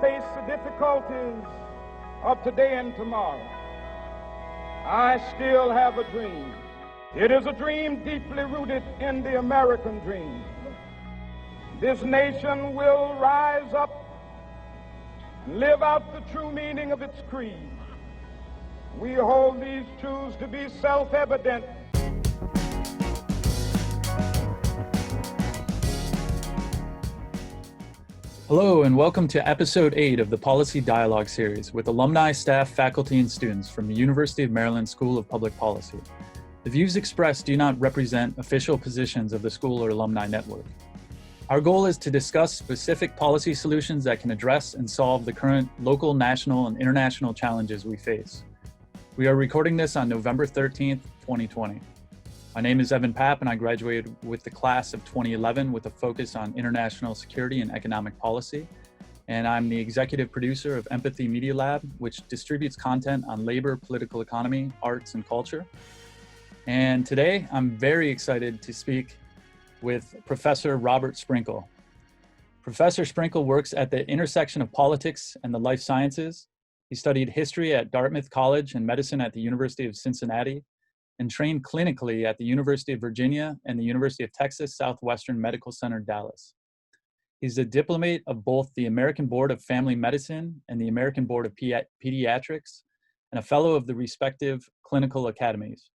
face the difficulties of today and tomorrow, I still have a dream. It is a dream deeply rooted in the American dream. This nation will rise up and live out the true meaning of its creed. We hold these truths to be self-evident. Hello and welcome to Episode 8 of the Policy Dialogue Series with alumni, staff, faculty, and students from the University of Maryland School of Public Policy. The views expressed do not represent official positions of the school or alumni network. Our goal is to discuss specific policy solutions that can address and solve the current local, national, and international challenges we face. We are recording this on November 13th, 2020. My name is Evan Papp, and I graduated with the class of 2011 with a focus on international security and economic policy. And I'm the executive producer of Empathy Media Lab, which distributes content on labor, political economy, arts, and culture. And today, I'm very excited to speak with Professor Robert Sprinkle. Professor Sprinkle works at the intersection of politics and the life sciences. He studied history at Dartmouth College and medicine at the University of Cincinnati, and trained clinically at the University of Virginia and the University of Texas Southwestern Medical Center, Dallas. He's a diplomate of both the American Board of Family Medicine and the American Board of Pediatrics, and a fellow of the respective clinical academies.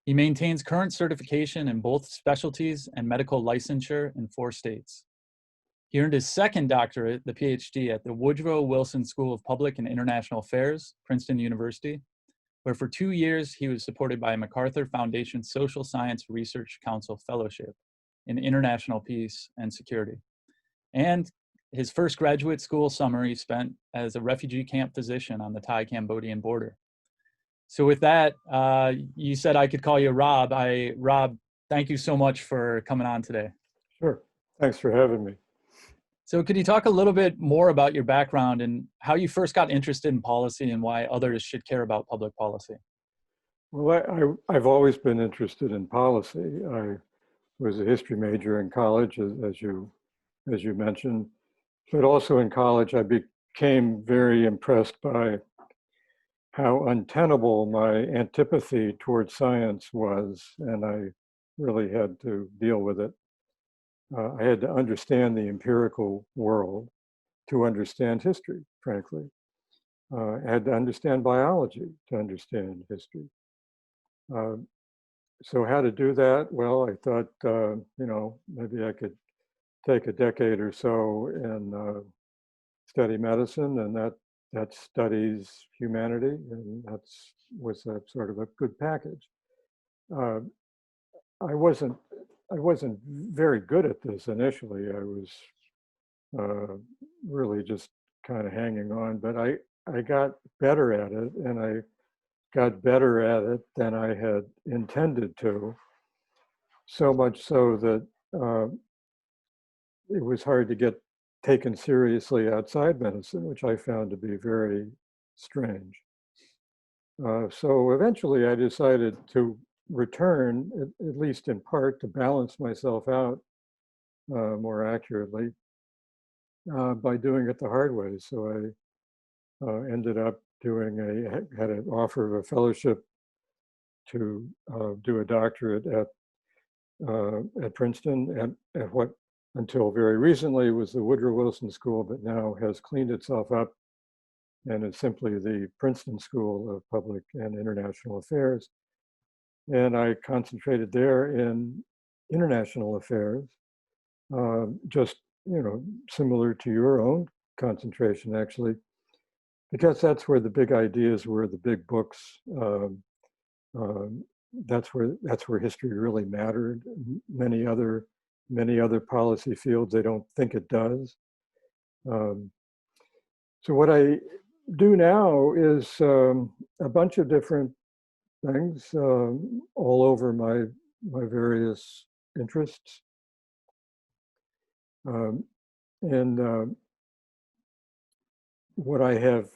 He maintains current certification in both specialties and medical licensure in 4 states. He earned his second doctorate, the PhD, at the Woodrow Wilson School of Public and International Affairs, Princeton University, where for 2 years he was supported by a MacArthur Foundation Social Science Research Council Fellowship in International Peace and Security. And his first graduate school summer he spent as a refugee camp physician on the Thai-Cambodian border. So with that, you said I could call you Rob. Rob, thank you so much for coming on today. Sure, thanks for having me. So could you talk a little bit more about your background and how you first got interested in policy and why others should care about public policy? Well, I've always been interested in policy. I was a history major in college, as you mentioned, but also in college I became very impressed by how untenable my antipathy towards science was, and I really had to deal with it. I had to understand the empirical world to understand history, frankly. I had to understand biology to understand history. So how to do that? Well, I thought, maybe I could take a decade or so and study medicine, and that studies humanity, and was a sort of a good package. I wasn't very good at this initially. I was really just kind of hanging on, but I got better at it, and I got better at it than I had intended to, so much so that it was hard to get taken seriously outside medicine, which I found to be very strange. So eventually I decided to return, at least in part, to balance myself out more accurately by doing it the hard way. So I ended up had an offer of a fellowship to do a doctorate at Princeton at what until very recently was the Woodrow Wilson School, but now has cleaned itself up and is simply the Princeton School of Public and International Affairs. And I concentrated there in international affairs, just, similar to your own concentration, actually, because that's where the big ideas were, the big books. That's where history really mattered. Many other policy fields, they don't think it does. So what I do now is a bunch of different things all over my various interests. And what I have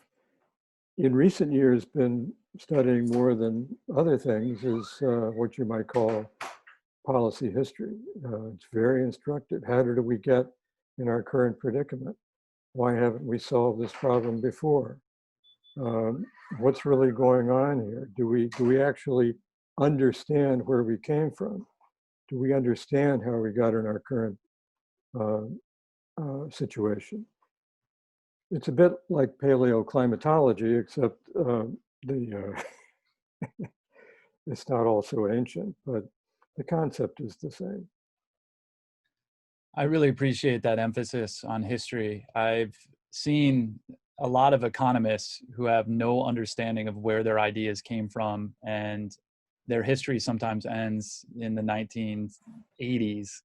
in recent years been studying more than other things is what you might call policy history. It's very instructive. How did we get in our current predicament? Why haven't we solved this problem before? What's really going on here? Do we actually understand where we came from? Do we understand how we got in our current situation? It's a bit like paleoclimatology, except it's not all so ancient, but the concept is the same. I really appreciate that emphasis on history. I've seen a lot of economists who have no understanding of where their ideas came from, and their history sometimes ends in the 1980s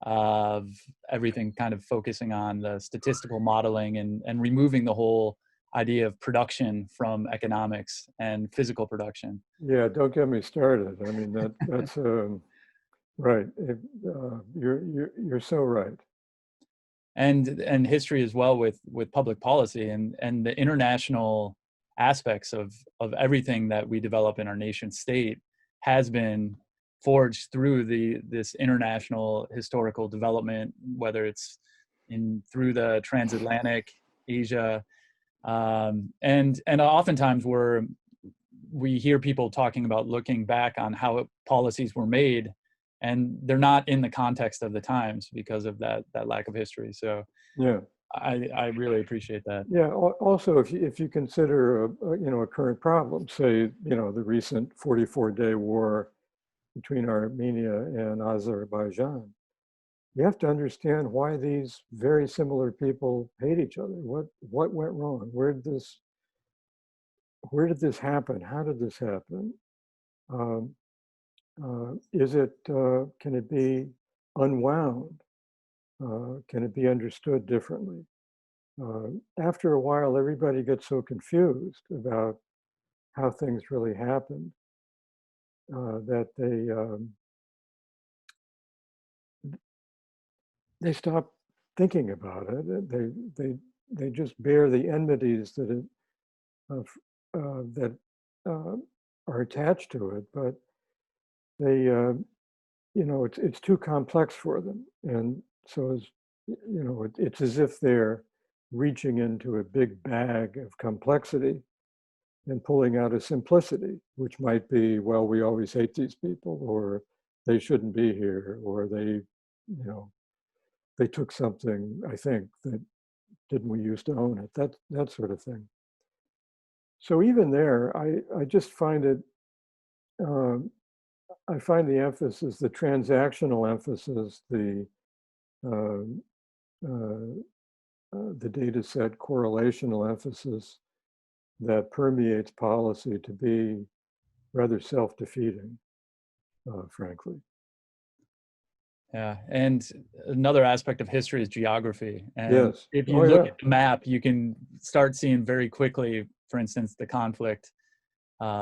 of everything kind of focusing on the statistical modeling and removing the whole idea of production from economics and physical production. Yeah, don't get me started. I mean, that's right. You're so right. And history as well with public policy and the international aspects of everything that we develop in our nation state has been forged through this international historical development, whether it's through the transatlantic, Asia, and oftentimes we hear people talking about looking back on how policies were made, and they're not in the context of the times because of that lack of history. So yeah, I really appreciate that. Yeah. Also, if you consider a current problem, say the recent 44-day war between Armenia and Azerbaijan, you have to understand why these very similar people hate each other. What went wrong? Where did this happen? How did this happen? Can it be unwound? Can it be understood differently? After a while, everybody gets so confused about how things really happened that they stop thinking about it. They just bear the enmities that are attached to it, but they it's too complex for them, and so it's as if they're reaching into a big bag of complexity and pulling out a simplicity, which might be, well, we always hate these people, or they shouldn't be here, or they took something, I think, that didn't we used to own it, that sort of thing. So even there, I just find it, I find the emphasis, the transactional emphasis, the data set correlational emphasis that permeates policy to be rather self-defeating, frankly. Yeah, and another aspect of history is geography. And Yes. if you look at the map, you can start seeing very quickly, for instance, the conflict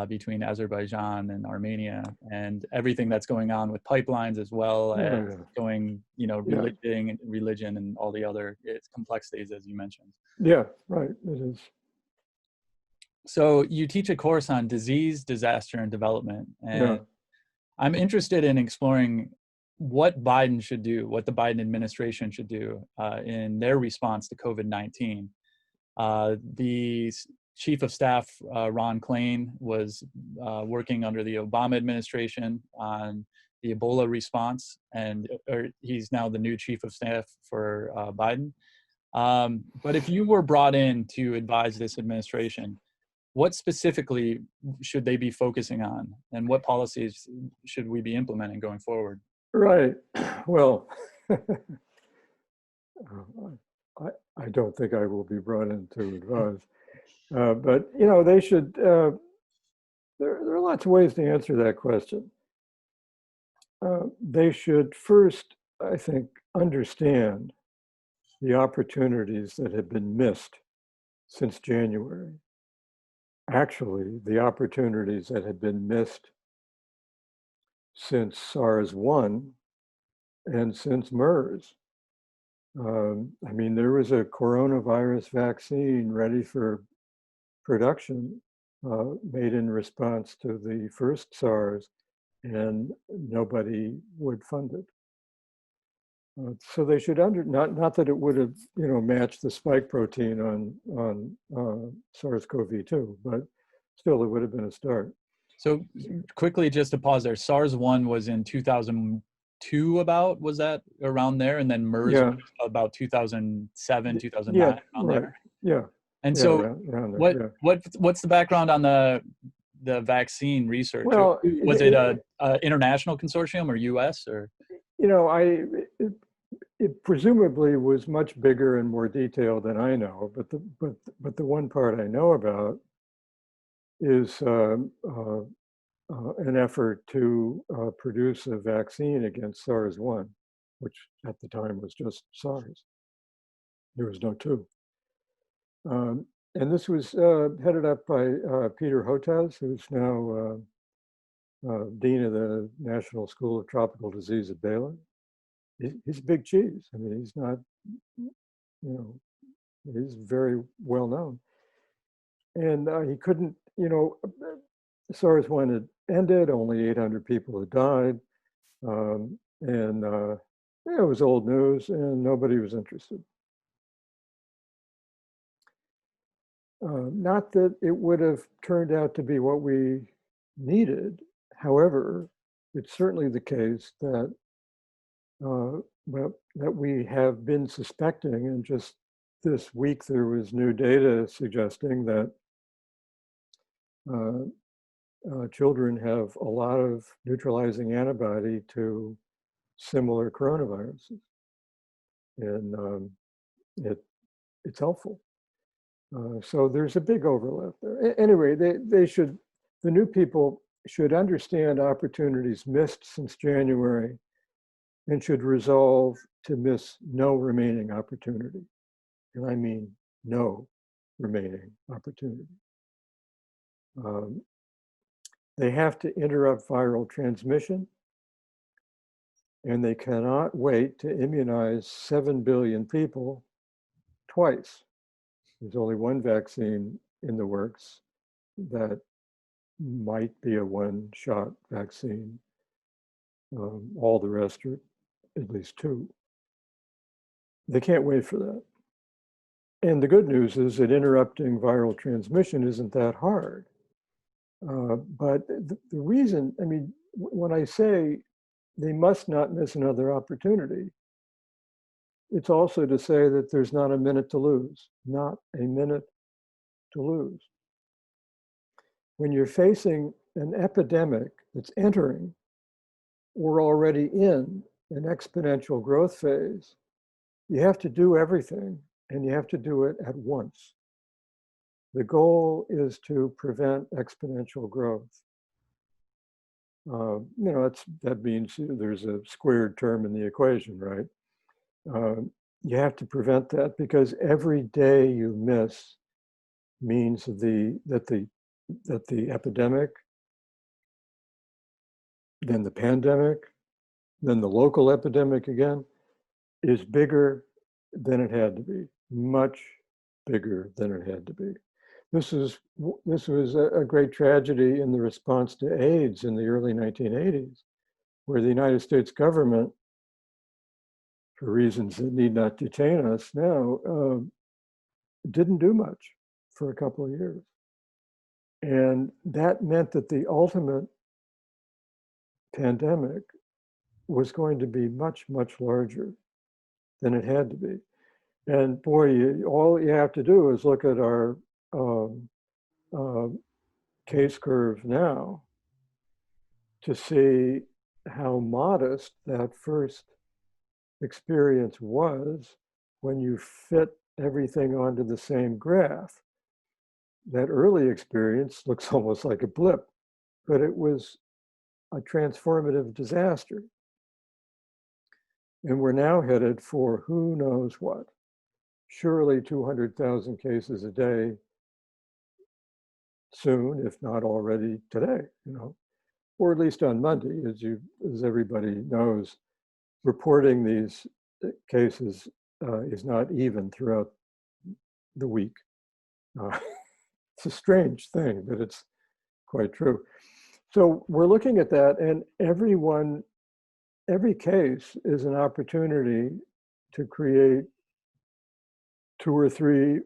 between Azerbaijan and Armenia, and everything that's going on with pipelines, as well as going, religion and all the other complexities, as you mentioned. Yeah, right, it is. So you teach a course on disease, disaster, and development. And I'm interested in exploring what Biden should do, what the Biden administration should do in their response to COVID-19. The Chief of Staff, Ron Klain, was working under the Obama administration on the Ebola response, and he's now the new Chief of Staff for Biden. But if you were brought in to advise this administration, what specifically should they be focusing on, and what policies should we be implementing going forward? Right. Well, I don't think I will be brought in to advise. But, they should, there are lots of ways to answer that question. They should first, I think, understand the opportunities that have been missed since January. Actually, the opportunities that had been missed since SARS-1 and since MERS. I mean, there was a coronavirus vaccine ready for production made in response to the first SARS, and nobody would fund it. So they should not that it would have matched the spike protein on SARS-CoV-2, but still it would have been a start. So quickly, just to pause there, SARS-1 was in 2002 was that around there? And then MERS was about 2007, 2009, around right. there? Yeah. And so around there, what's the background on the vaccine research? Well, was it a international consortium or US or? It presumably was much bigger and more detailed than I know, but the one part I know about is an effort to produce a vaccine against SARS-1, which at the time was just SARS. There was no two. And this was headed up by Peter Hotez, who's now Dean of the National School of Tropical Disease at Baylor. He's big cheese. I mean, he's not, he's very well known. And he couldn't, SARS-1 had ended, only 800 people had died. It was old news and nobody was interested. Not that it would have turned out to be what we needed. However, it's certainly the case that that we have been suspecting, and just this week there was new data suggesting that children have a lot of neutralizing antibody to similar coronaviruses, and it's helpful. So there's a big overlap there. Anyway, the new people should understand opportunities missed since January and should resolve to miss no remaining opportunity. And I mean no remaining opportunity. They have to interrupt viral transmission, and they cannot wait to immunize 7 billion people twice. There's only one vaccine in the works that might be a one-shot vaccine. All the rest are at least two. They can't wait for that. And the good news is that interrupting viral transmission isn't that hard. But the reason, I mean, when I say they must not miss another opportunity, it's also to say that there's not a minute to lose, not a minute to lose. When you're facing an epidemic that's entering, we're already in an exponential growth phase, you have to do everything, and you have to do it at once. The goal is to prevent exponential growth. That means there's a squared term in the equation, right? You have to prevent that, because every day you miss means that the epidemic, then the pandemic, then the local epidemic again, is bigger than it had to be, much bigger than it had to be. This was a great tragedy in the response to AIDS in the early 1980s, where the United States government, for reasons that need not detain us now, didn't do much for a couple of years. And that meant that the ultimate pandemic was going to be much, much larger than it had to be. And boy, all you have to do is look at our case curve now to see how modest that first experience was when you fit everything onto the same graph. That early experience looks almost like a blip, but it was a transformative disaster. And we're now headed for who knows what. Surely 200,000 cases a day soon, if not already today, or at least on Monday, as everybody knows. Reporting these cases is not even throughout the week. It's a strange thing, but it's quite true. So we're looking at that, and everyone every case is an opportunity to create 2 or 3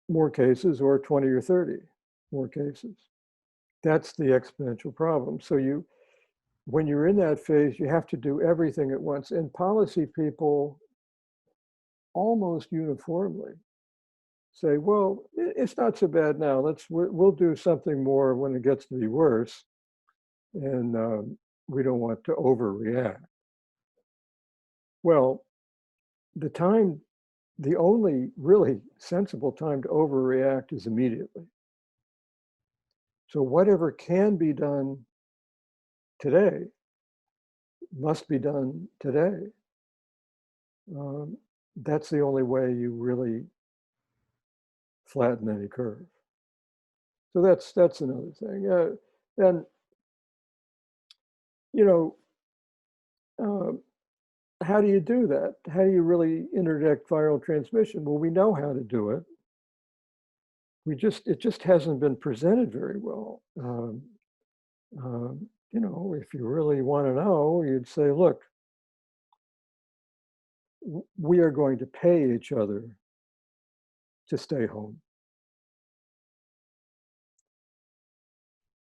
more cases, or 20 or 30 more cases. That's the exponential problem. So when you're in that phase, you have to do everything at once. And policy people almost uniformly say, well, it's not so bad now. We'll do something more when it gets to be worse. And we don't want to overreact. Well, the only really sensible time to overreact is immediately. So whatever can be done today must be done today. That's the only way you really flatten any curve. So that's another thing. And how do you do that? How do you really interdict viral transmission? Well, we know how to do it. It just hasn't been presented very well. If you really want to know, you'd say, look, we are going to pay each other to stay home.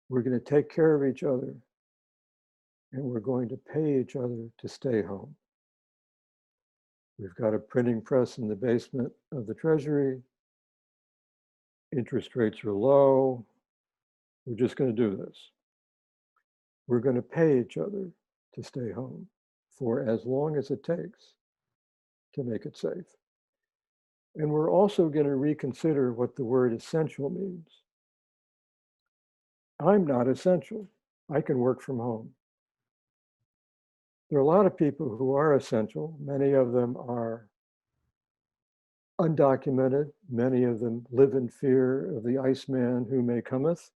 We're going to take care of each other, and we're going to pay each other to stay home. We've got a printing press in the basement of the Treasury. Interest rates are low. We're just going to do this. We're going to pay each other to stay home for as long as it takes to make it safe. And we're also going to reconsider what the word essential means. I'm not essential. I can work from home. There are a lot of people who are essential. Many of them are undocumented. Many of them live in fear of the Iceman who may cometh.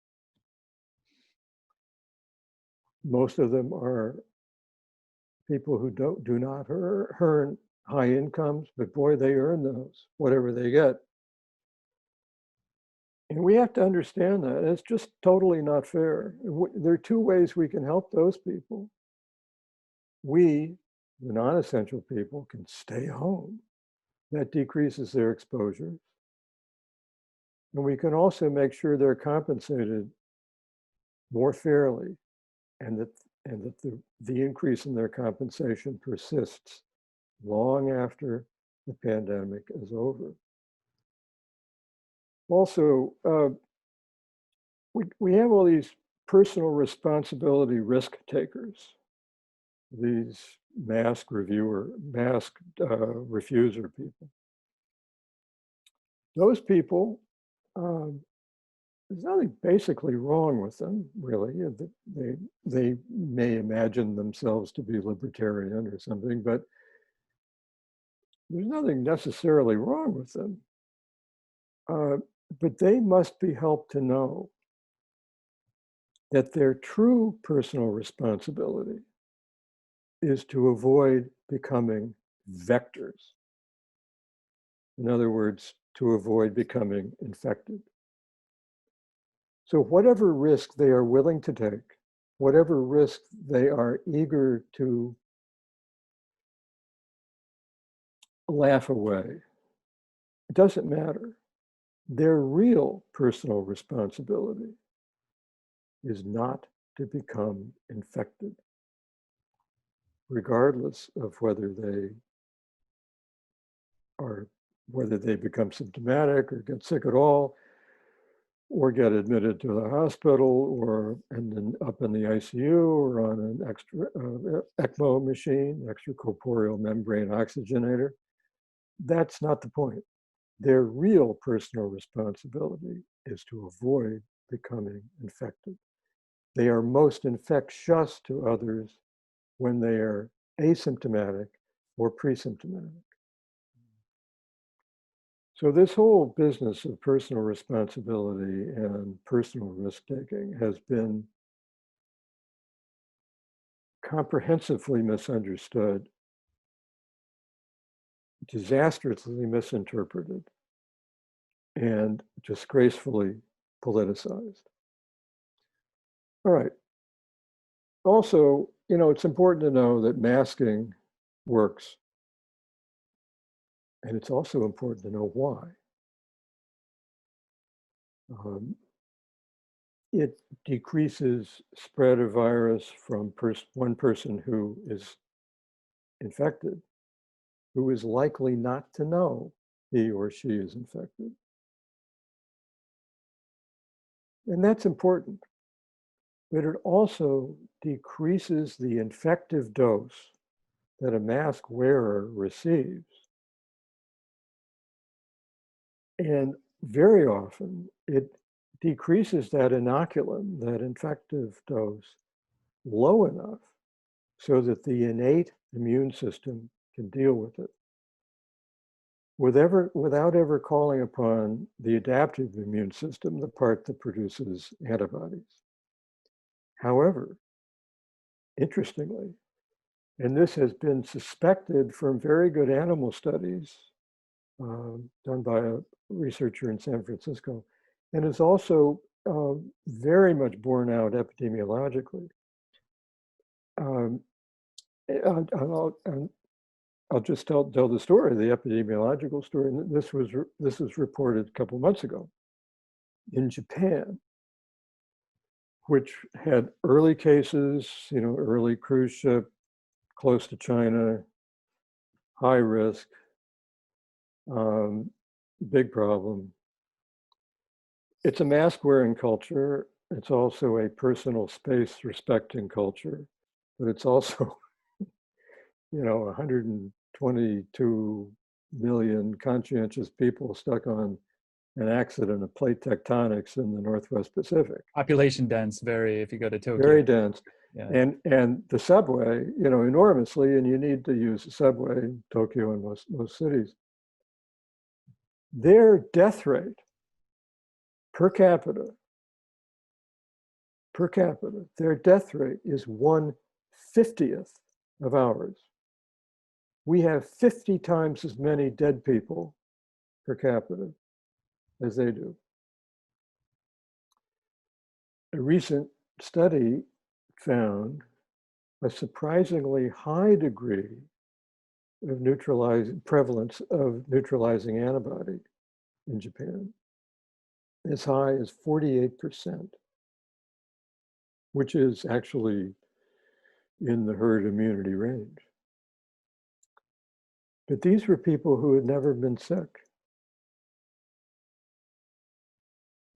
Most of them are people who do not earn high incomes, but boy, they earn those, whatever they get. And we have to understand that. It's just totally not fair. There are 2 ways we can help those people. We, the non-essential people, can stay home. That decreases their exposures. And we can also make sure they're compensated more fairly, and that the increase in their compensation persists long after the pandemic is over. Also, we have all these personal responsibility risk takers, these mask refuser people. Those people, there's nothing basically wrong with them, really. They may imagine themselves to be libertarian or something, but there's nothing necessarily wrong with them. But they must be helped to know that their true personal responsibility is to avoid becoming vectors. In other words, to avoid becoming infected. So whatever risk they are willing to take, whatever risk they are eager to laugh away, it doesn't matter. Their real personal responsibility is not to become infected, regardless of whether they become symptomatic or get sick at all, or get admitted to the hospital, and then up in the ICU, or on an extra ECMO machine, extracorporeal membrane oxygenator. That's not the point. Their real personal responsibility is to avoid becoming infected. They are most infectious to others when they are asymptomatic or pre-symptomatic. So this whole business of personal responsibility and personal risk-taking has been comprehensively misunderstood, disastrously misinterpreted, and disgracefully politicized. All right. Also, it's important to know that masking works. And it's also important to know why. It decreases spread of virus from one person who is infected, who is likely not to know he or she is infected. And that's important. But it also decreases the infective dose that a mask wearer receives. And very often it decreases that inoculum, that infective dose, low enough so that the innate immune system can deal with it without ever calling upon the adaptive immune system, the part that produces antibodies. However, interestingly, and this has been suspected from very good animal studies done by a researcher in San Francisco, and is also very much borne out epidemiologically. I'll just tell the story, the epidemiological story. And this was reported a couple months ago in Japan, which had early cases, early cruise ship, close to China, high risk, big problem. It's a mask-wearing culture. It's also a personal space respecting culture, but it's also 122 million conscientious people stuck on an accident of plate tectonics in the Northwest Pacific. Population dense, if you go to Tokyo. Very dense. Yeah. And the subway, enormously, and you need to use the subway in Tokyo and most cities. Their death rate per capita, their death rate is 1/50th of ours. We have 50 times as many dead people per capita as they do. A recent study found a surprisingly high degree of prevalence of neutralizing antibody in Japan, as high as 48%, which is actually in the herd immunity range. But these were people who had never been sick,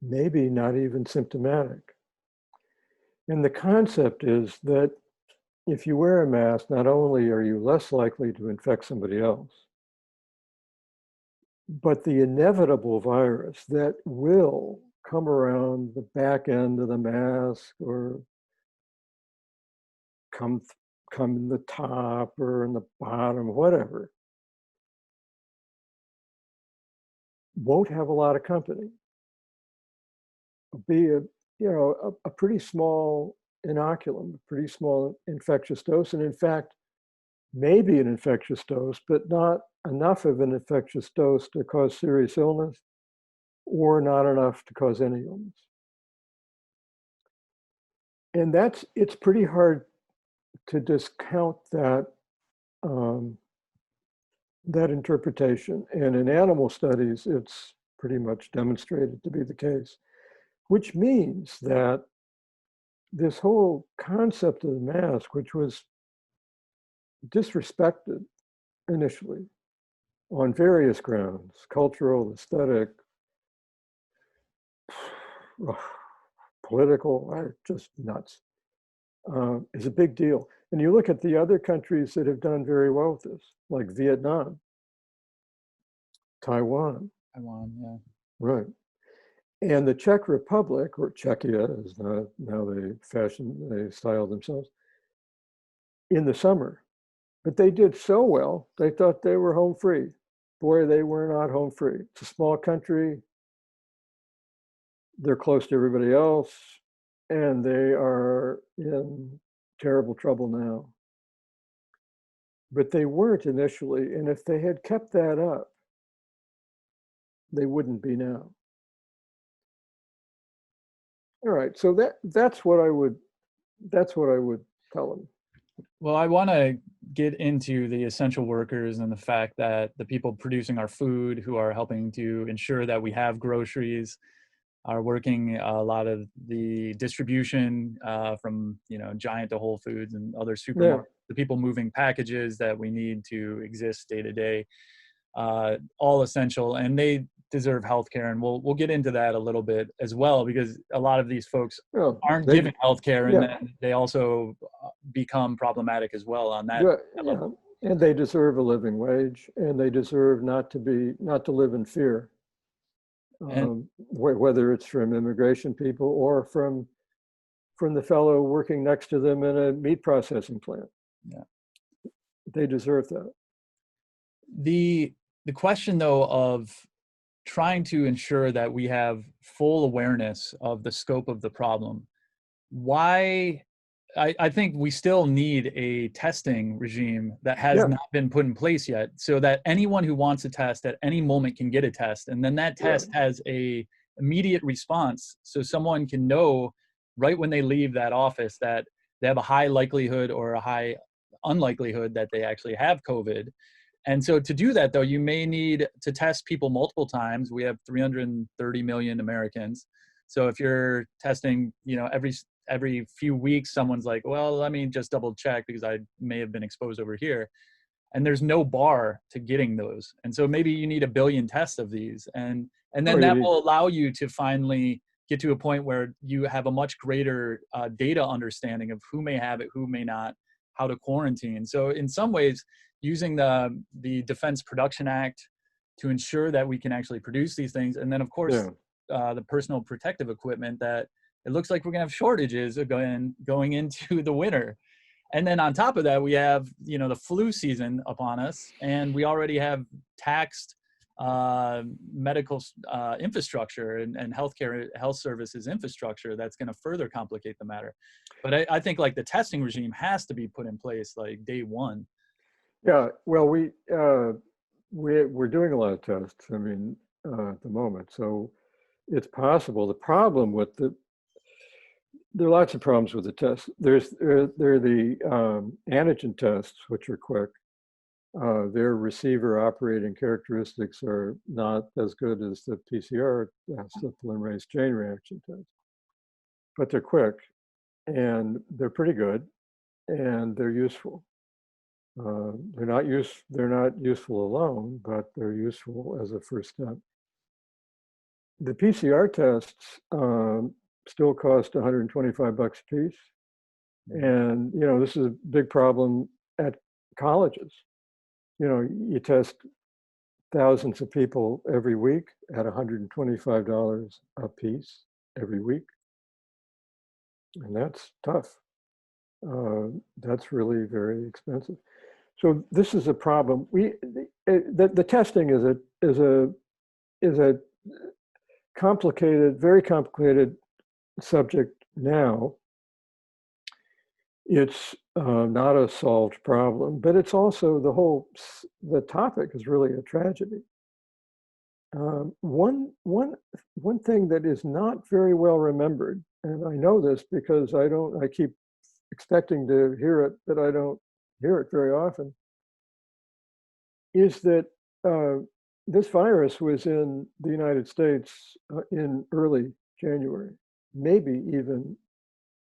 maybe not even symptomatic. And the concept is that if you wear a mask, not only are you less likely to infect somebody else, but the inevitable virus that will come around the back end of the mask or come in the top or in the bottom, whatever, won't have a lot of company. It'll be a pretty small inoculum, a pretty small infectious dose, and in fact, maybe an infectious dose, but not enough of an infectious dose to cause serious illness, or not enough to cause any illness. And it's pretty hard to discount that that interpretation. And in animal studies, it's pretty much demonstrated to be the case, which means that this whole concept of the mask, which was disrespected initially on various grounds, cultural, aesthetic, political, just nuts, is a big deal. And you look at the other countries that have done very well with this, like Vietnam, Taiwan. Yeah. Right. And the Czech Republic, or Czechia is now they style themselves, in the summer. But they did so well, they thought they were home free. Boy, they were not home free. It's a small country. They're close to everybody else, and they are in terrible trouble now. But they weren't initially, and if they had kept that up, they wouldn't be now. All right, so that's what I would tell them. Well, I want to get into the essential workers and the fact that the people producing our food, who are helping to ensure that we have groceries, are working a lot of the distribution from Giant to Whole Foods and other Yeah. supermarkets. The people moving packages that we need to exist day to day, all essential, and they deserve healthcare. And we'll get into that a little bit as well, because a lot of these folks Well, aren't they, given healthcare, and yeah, then they also become problematic as well on that yeah, level. yeah. And they deserve a living wage, and they deserve not to live in fear, And whether it's from immigration people or from the fellow working next to them in a meat processing plant. yeah. They deserve that. The question though of trying to ensure that we have full awareness of the scope of the problem, why I think we still need a testing regime that has Yeah, not been put in place yet, so that anyone who wants a test at any moment can get a test, and then that yeah. test has a immediate response, so someone can know right when they leave that office that they have a high likelihood or a high unlikelihood that they actually have COVID. And so to do that, though, you may need to test people multiple times. We have 330 million Americans. So if you're testing, every few weeks, someone's like, well, let me just double check because I may have been exposed over here. And there's no bar to getting those. And so maybe you need a billion tests of these. And Oh, then you that need, will allow you to finally get to a point where you have a much greater data understanding of who may have it, who may not, how to quarantine. So in some ways, using the Defense Production Act to ensure that we can actually produce these things. And then, of course, yeah. the personal protective equipment that it looks like we're going to have shortages going into the winter. And then on top of that, we have, the flu season upon us, and we already have taxed medical infrastructure and health services infrastructure that's going to further complicate the matter. But I think like the testing regime has to be put in place like day one. Yeah, well, we're doing a lot of tests. I mean, at the moment, so it's possible. The problem with there are lots of problems with the tests. There are the antigen tests, which are quick. Their receiver operating characteristics are not as good as the PCR, the polymerase chain reaction test, but they're quick and they're pretty good and they're useful. They're not useful alone, but they're useful as a first step. The PCR tests still cost $125 a piece. And, this is a big problem at colleges. You test thousands of people every week at $125 a piece every week. And that's tough. That's really very expensive. So this is a problem. The testing is a complicated, very complicated subject now. It's not a solved problem, but it's also the topic is really a tragedy. One thing that is not very well remembered, and I know this because I keep expecting to hear it, but I don't hear it very often, is that this virus was in the United States in early January,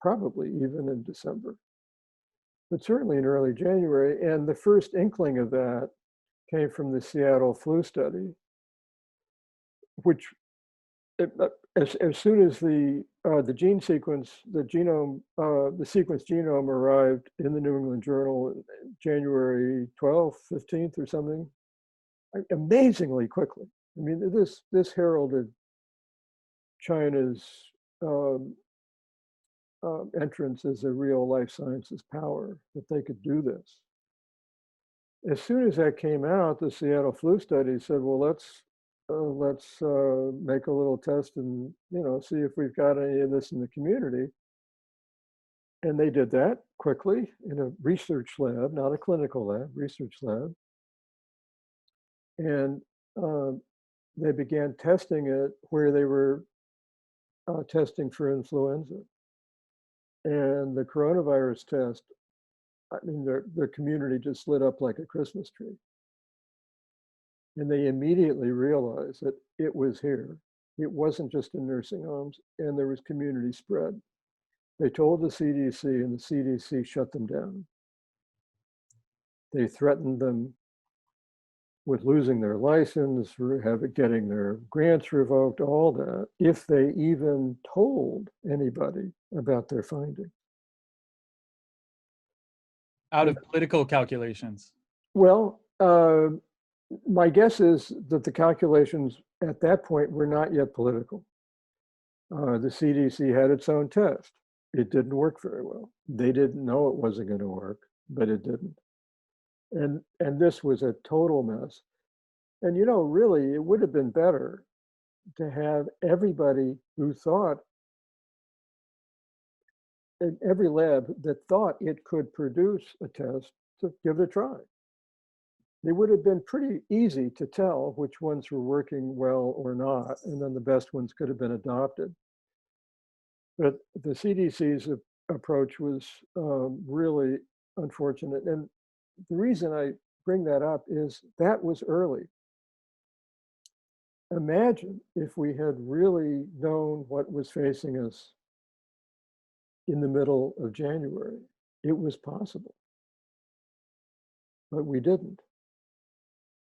probably even in December, but certainly in early January. And the first inkling of that came from the Seattle flu study, which as soon as the gene sequence, the sequenced genome arrived in the New England Journal January 12th, 15th or something, amazingly quickly. I mean, this heralded China's entrance as a real life sciences power, that they could do this. As soon as that came out, the Seattle flu study said, well, let's make a little test and see if we've got any of this in the community. And they did that quickly in a research lab, not a clinical lab, research lab. And they began testing it where they were testing for influenza. And the coronavirus test I mean, their community just lit up like a Christmas tree. And they immediately realized that it was here. It wasn't just in nursing homes, and there was community spread. They told the CDC, and the CDC shut them down. They threatened them with losing their license, getting their grants revoked, all that, if they even told anybody about their finding. Out of political calculations. Well, my guess is that the calculations at that point were not yet political. The CDC had its own test. It didn't work very well. They didn't know it wasn't going to work, but it didn't. And this was a total mess. And, you know, really, it would have been better to have everybody who thought, in every lab that thought it could produce a test, to give it a try. It would have been pretty easy to tell which ones were working well or not, and then the best ones could have been adopted. But the CDC's approach was really unfortunate. And the reason I bring that up is that was early. Imagine if we had really known what was facing us in the middle of January. It was possible, but we didn't.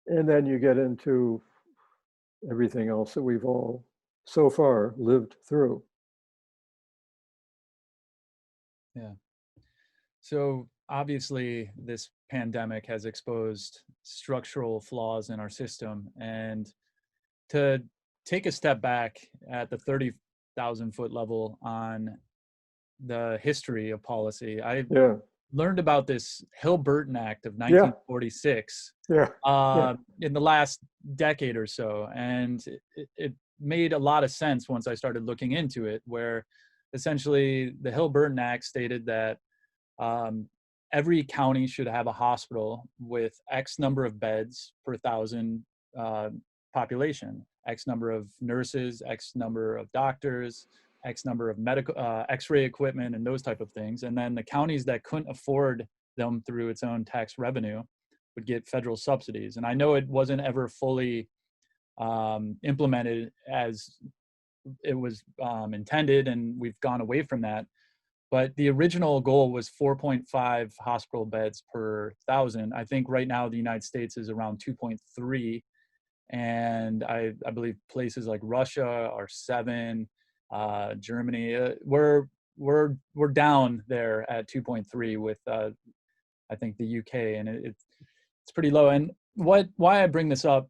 And then you get into everything else that we've all so far lived through. Yeah. So obviously this pandemic has exposed structural flaws in our system, and to take a step back at the 30,000 foot level on the history of policy, I learned about this Hill-Burton Act of 1946 in the last decade or so. And it made a lot of sense once I started looking into it, where essentially the Hill-Burton Act stated that every county should have a hospital with X number of beds per thousand population, X number of nurses, X number of doctors, X number of medical X-ray equipment, and those type of things. And then the counties that couldn't afford them through its own tax revenue would get federal subsidies. And I know it wasn't ever fully implemented as it was intended, and we've gone away from that. But the original goal was 4.5 hospital beds per thousand. I think right now the United States is around 2.3. And I believe places like Russia are 7, Germany, we're down there at 2.3 with I think the UK, and it's pretty low. And why I bring this up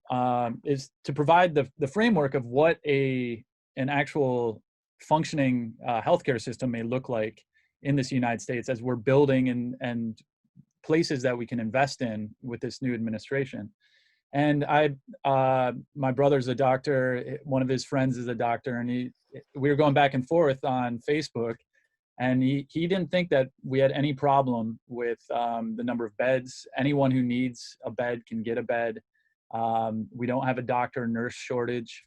is to provide the framework of what an actual functioning healthcare system may look like in this United States as we're building and places that we can invest in with this new administration. And my brother's a doctor. One of his friends is a doctor, and we were going back and forth on Facebook, and he didn't think that we had any problem with the number of beds. Anyone who needs a bed can get a bed. We don't have a doctor nurse shortage.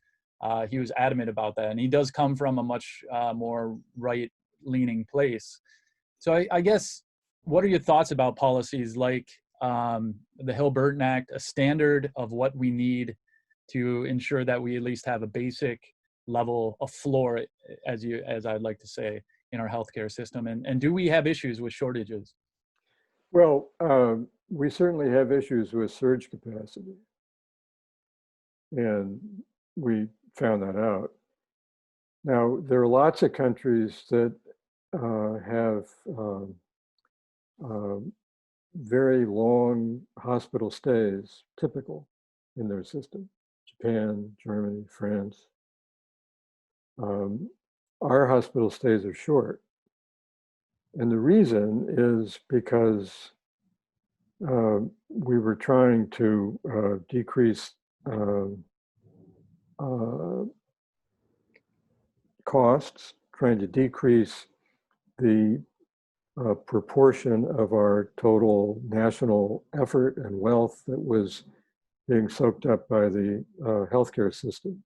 He was adamant about that, and he does come from a much more right-leaning place. So I guess, what are your thoughts about policies like the Hill-Burton Act, a standard of what we need to ensure that we at least have a basic level, a floor, as I'd like to say, in our healthcare system? And do we have issues with shortages? Well, we certainly have issues with surge capacity, and we found that out. Now, there are lots of countries that have very long hospital stays, typical in their system. Japan, Germany, France. Our hospital stays are short. And the reason is because we were trying to decrease costs, trying to decrease the proportion of our total national effort and wealth that was being soaked up by the healthcare system.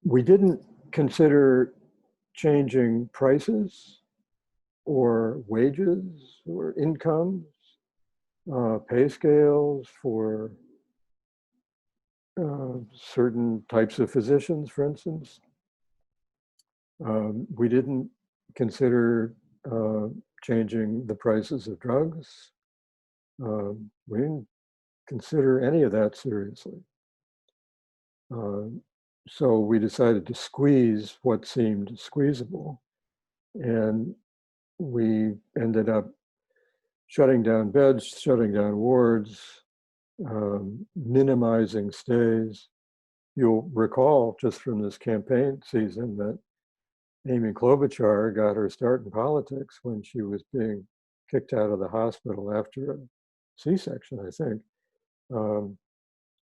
We didn't consider changing prices. or wages or incomes, pay scales for certain types of physicians, for instance. We didn't consider changing the prices of drugs. We didn't consider any of that seriously. So we decided to squeeze what seemed squeezable, and we ended up shutting down beds, shutting down wards, minimizing stays. You'll recall just from this campaign season that Amy Klobuchar got her start in politics when she was being kicked out of the hospital after a C-section, I think,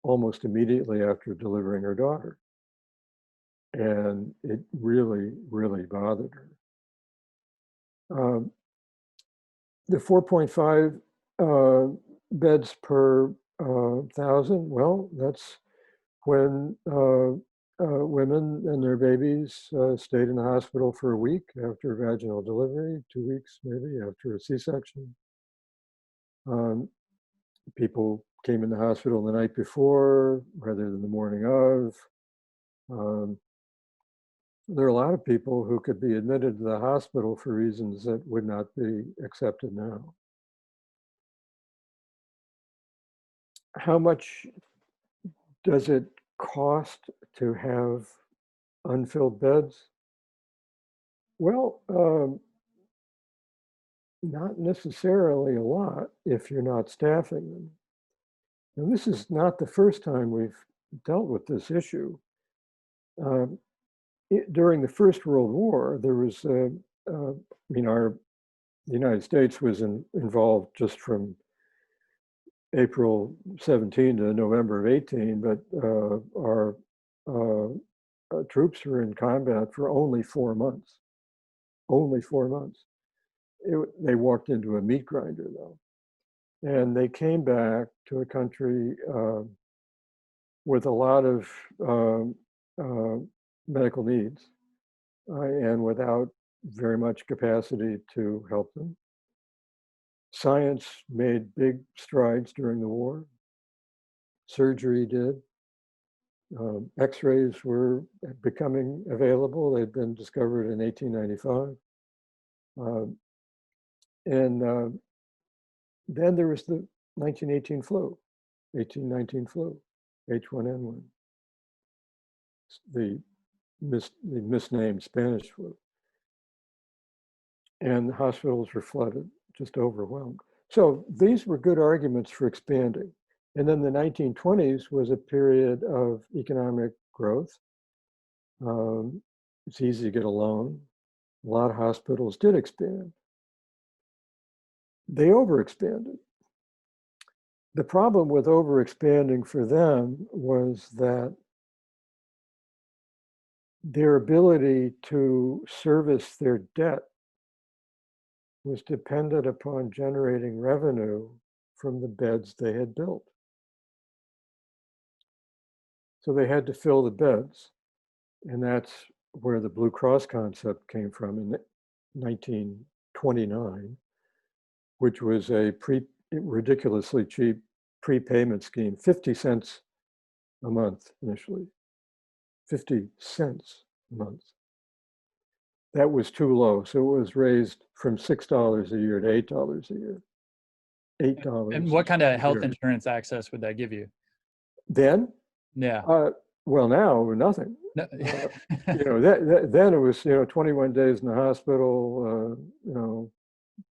almost immediately after delivering her daughter. And it really, really bothered her. The 4.5 beds per 1,000, well, that's when women and their babies stayed in the hospital for a week after vaginal delivery, 2 weeks maybe after a C-section. People came in the hospital the night before rather than the morning of. There are a lot of people who could be admitted to the hospital for reasons that would not be accepted now. How much does it cost to have unfilled beds? Well, not necessarily a lot if you're not staffing them. And this is not the first time we've dealt with this issue. During the First World War, there was, the United States was involved just from April 17 to November of 18, but our troops were in combat for only 4 months. Only 4 months. They walked into a meat grinder, though. And they came back to a country with a lot of medical needs and without very much capacity to help them. Science made big strides during the war. Surgery did. X-rays were becoming available. They'd been discovered in 1895. Then there was the 1819 flu, H1N1, the misnamed Spanish flu. And the hospitals were flooded, just overwhelmed. So these were good arguments for expanding. And then the 1920s was a period of economic growth. It's easy to get a loan. A lot of hospitals did expand. They overexpanded. The problem with overexpanding for them was that their ability to service their debt was dependent upon generating revenue from the beds they had built. So they had to fill the beds, and that's where the Blue Cross concept came from in 1929, which was a ridiculously cheap prepayment scheme, 50 cents a month initially, 50 cents a month. That was too low, so it was raised from $6 a year to $8 a year. $8. And what kind of health insurance access would that give you? Then? Yeah. Well, now nothing. No. Then it was 21 days in the hospital.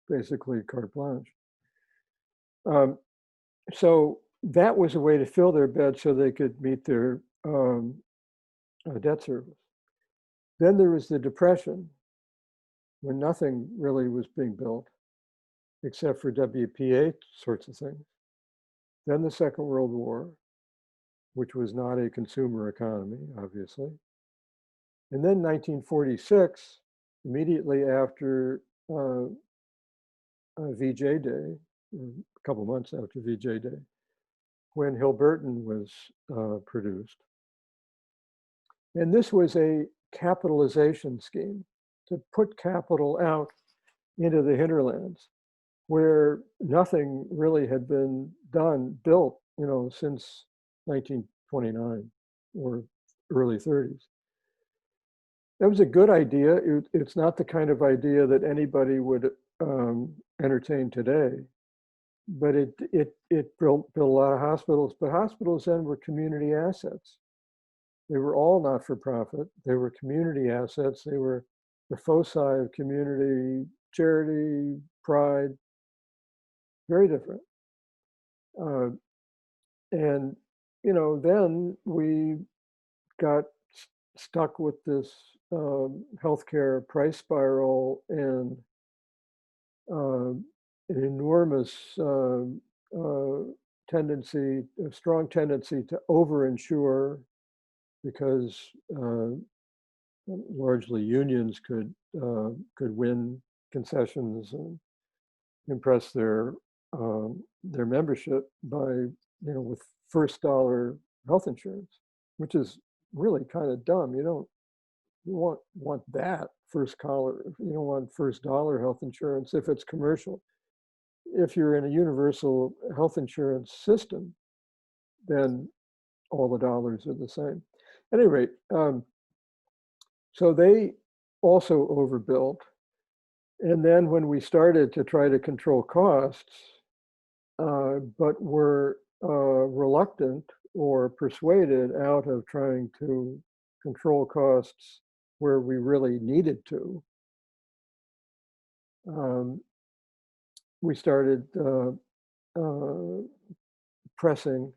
Basically carte blanche. So that was a way to fill their beds so they could meet their debt service. Then there was the Depression, when nothing really was being built except for WPA sorts of things. Then the Second World War, which was not a consumer economy, obviously. And then 1946, immediately after VJ Day, a couple months after VJ Day, when Hilberton was produced. And this was a capitalization scheme to put capital out into the hinterlands, where nothing really had been built, since 1929 or early 30s. That was a good idea. It's not the kind of idea that anybody would entertain today, but it built a lot of hospitals. But hospitals then were community assets. They were all not-for-profit. They were community assets. They were the foci of community charity, pride, very different. And, then we got stuck with this healthcare price spiral and an enormous strong tendency to overinsure, because largely unions could win concessions and impress their membership by with first dollar health insurance, which is really kind of dumb. You don't want that first dollar. You don't want first dollar health insurance if it's commercial. If you're in a universal health insurance system, then all the dollars are the same. At any rate, so they also overbuilt. And then when we started to try to control costs, but were reluctant or persuaded out of trying to control costs where we really needed to, we started pressing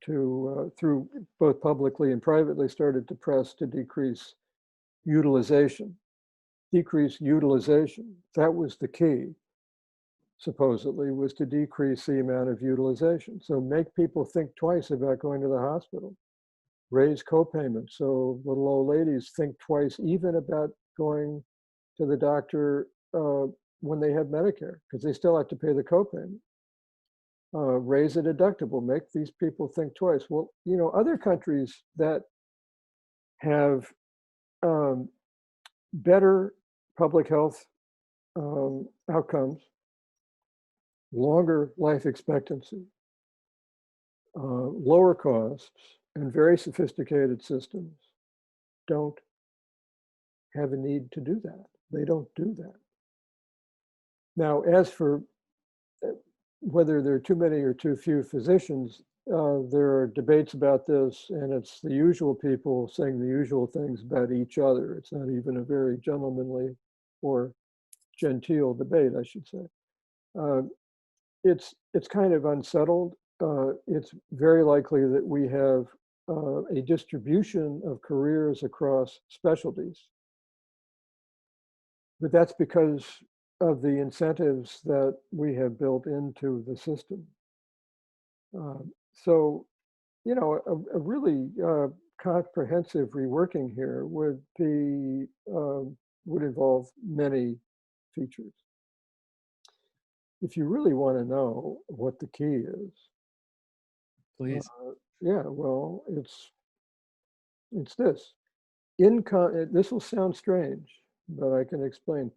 to, through both publicly and privately, started to press to decrease utilization. That was the key, supposedly, was to decrease the amount of utilization. So make people think twice about going to the hospital. Raise copayments so little old ladies think twice even about going to the doctor when they have Medicare, because they still have to pay the copayment. Raise a deductible, make these people think twice. Well, other countries that have better public health outcomes, longer life expectancy, lower costs, and very sophisticated systems don't have a need to do that. They don't do that. Now, as for whether there are too many or too few physicians, there are debates about this, and it's the usual people saying the usual things about each other. It's not even a very gentlemanly or genteel debate, I should say. It's kind of unsettled. It's very likely that we have a distribution of careers across specialties, but that's because of the incentives that we have built into the system. So, a really comprehensive reworking here would involve many features. If you really want to know what the key is, please. Yeah, well, it's this. Income, this will sound strange, but I can explain.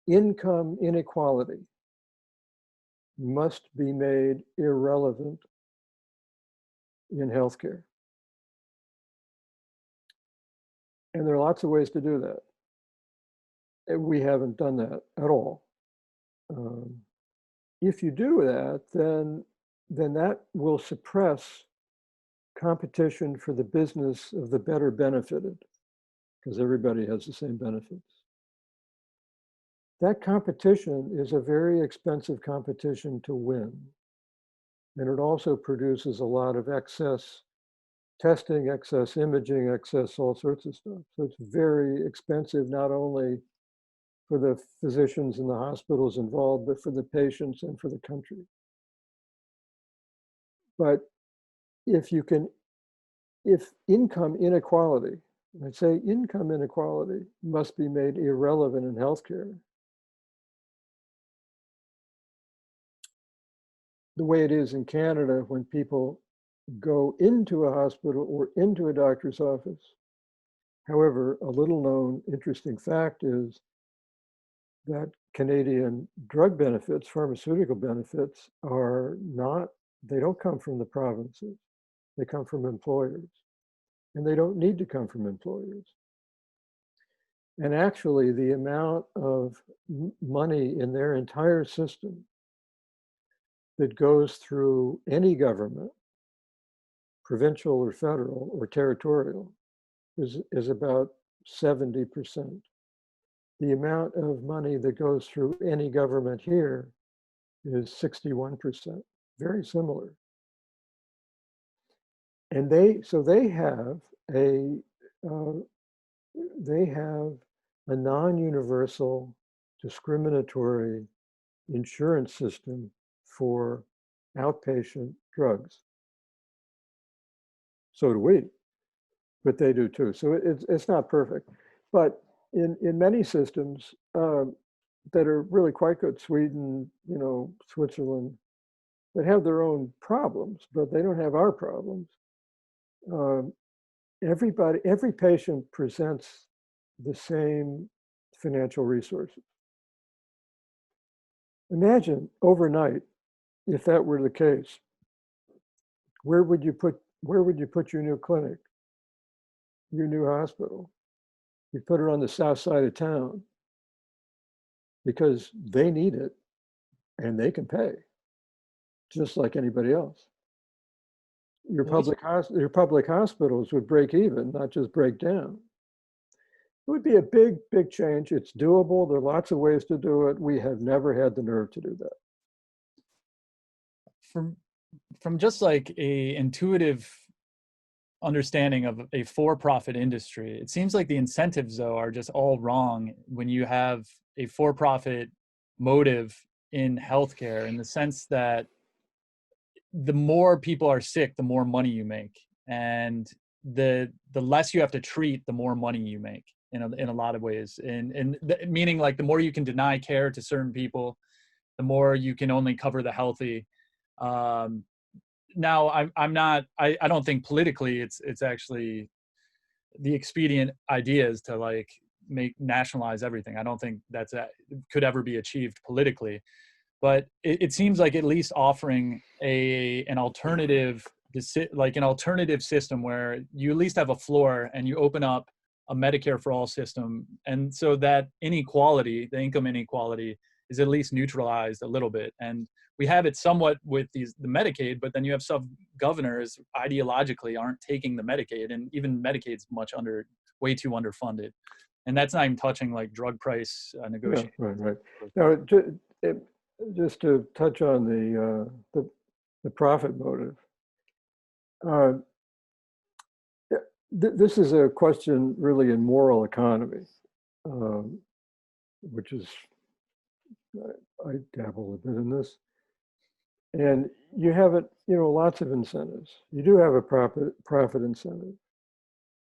Income inequality must be made irrelevant in healthcare. And there are lots of ways to do that. And we haven't done that at all. If you do that, then that will suppress competition for the business of the better benefited, because everybody has the same benefits. That competition is a very expensive competition to win. And it also produces a lot of excess testing, excess imaging, excess all sorts of stuff. So it's very expensive, not only for the physicians and the hospitals involved, but for the patients and for the country. But if income inequality, I'd say income inequality must be made irrelevant in healthcare. The way it is in Canada when people go into a hospital or into a doctor's office. However, a little known interesting fact is that Canadian drug benefits, pharmaceutical benefits, are not, they don't come from the provinces. They come from employers. And they don't need to come from employers. And actually, the amount of money in their entire system that goes through any government, provincial or federal or territorial, is about 70%. The amount of money that goes through any government here is 61%, very similar. And they have a non-universal discriminatory insurance system for outpatient drugs. So do we, but they do too. So it's not perfect, but in many systems that are really quite good, Sweden, Switzerland, that have their own problems, but they don't have our problems. Every patient presents the same financial resources. Imagine overnight, if that were the case, where would you put your new clinic, your new hospital? You put it on the south side of town because they need it and they can pay just like anybody else. Your public hospitals would break even, not just break down. It would be a big, big change. It's doable. There are lots of ways to do it. We have never had the nerve to do that. From just like a intuitive understanding of a for-profit industry, it seems like the incentives, though, are just all wrong when you have a for-profit motive in healthcare, in the sense that the more people are sick, the more money you make, and the less you have to treat, the more money you make in a lot of ways. And meaning, like, the more you can deny care to certain people, the more you can only cover the healthy. Now, I don't think politically it's actually the expedient idea is to like nationalize everything. I don't think could ever be achieved politically. But it seems like at least offering an alternative system where you at least have a floor and you open up a Medicare for all system. And so that inequality, the income inequality, is at least neutralized a little bit. And we have it somewhat with the Medicaid, but then you have some governors ideologically aren't taking the Medicaid, and even Medicaid's way too underfunded. And that's not even touching like drug price negotiations. Yeah, right. Now, just to touch on the profit motive, this is a question really in moral economy, which is, I dabble a bit in this, and you have lots of incentives. You do have a profit incentive.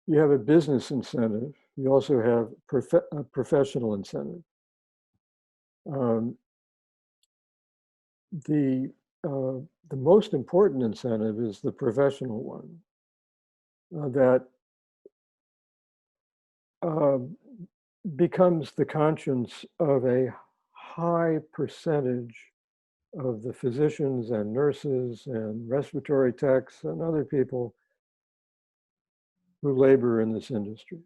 You have a business incentive. You also have a professional incentive. The most important incentive is the professional one, that becomes the conscience of a high percentage of the physicians and nurses and respiratory techs and other people who labor in this industry.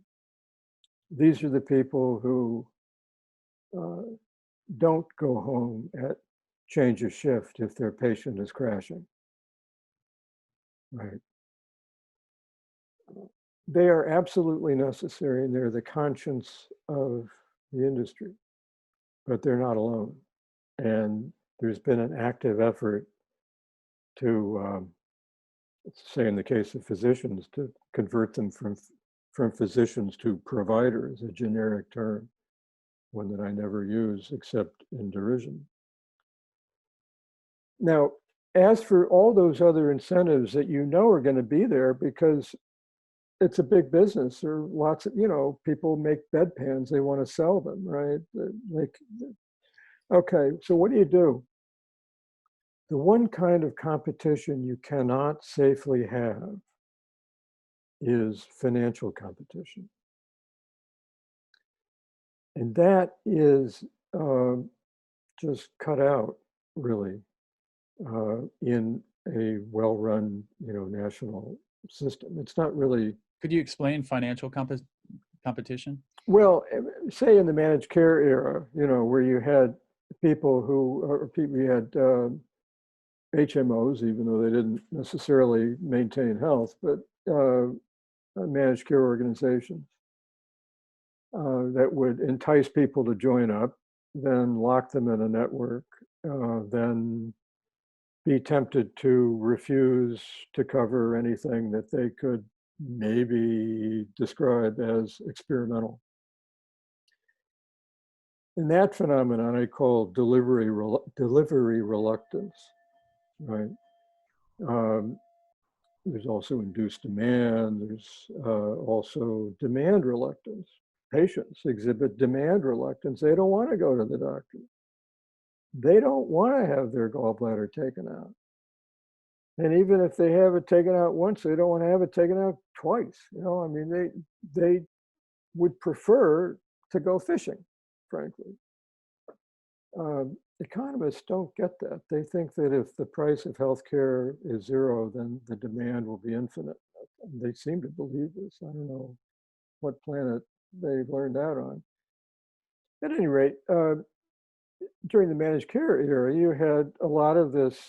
These are the people who don't go home at change of shift if their patient is crashing. Right. They are absolutely necessary, and they're the conscience of the industry, but they're not alone. And there's been an active effort to, say in the case of physicians, to convert them from physicians to providers, a generic term, one that I never use except in derision. Now, as for all those other incentives that are going to be there, because it's a big business, there are lots of, people make bedpans, they want to sell them, right? Okay, so what do? The one kind of competition you cannot safely have is financial competition. And that is just cut out, really, in a well-run, national system. It's not really. Could you explain financial competition? Well, say in the managed care era, where you had people you had HMOs, even though they didn't necessarily maintain health, but managed care organizations that would entice people to join up, then lock them in a network, then be tempted to refuse to cover anything that they could maybe describe as experimental. And that phenomenon I call delivery reluctance, right? There's also induced demand. There's also demand reluctance. Patients exhibit demand reluctance. They don't want to go to the doctor. They don't want to have their gallbladder taken out. And even if they have it taken out once, they don't want to have it taken out twice. They would prefer to go fishing, frankly. Economists don't get that. They think that if the price of healthcare is zero, then the demand will be infinite. They seem to believe this. I don't know what planet they learned that on. At any rate, during the managed care era, you had a lot of this,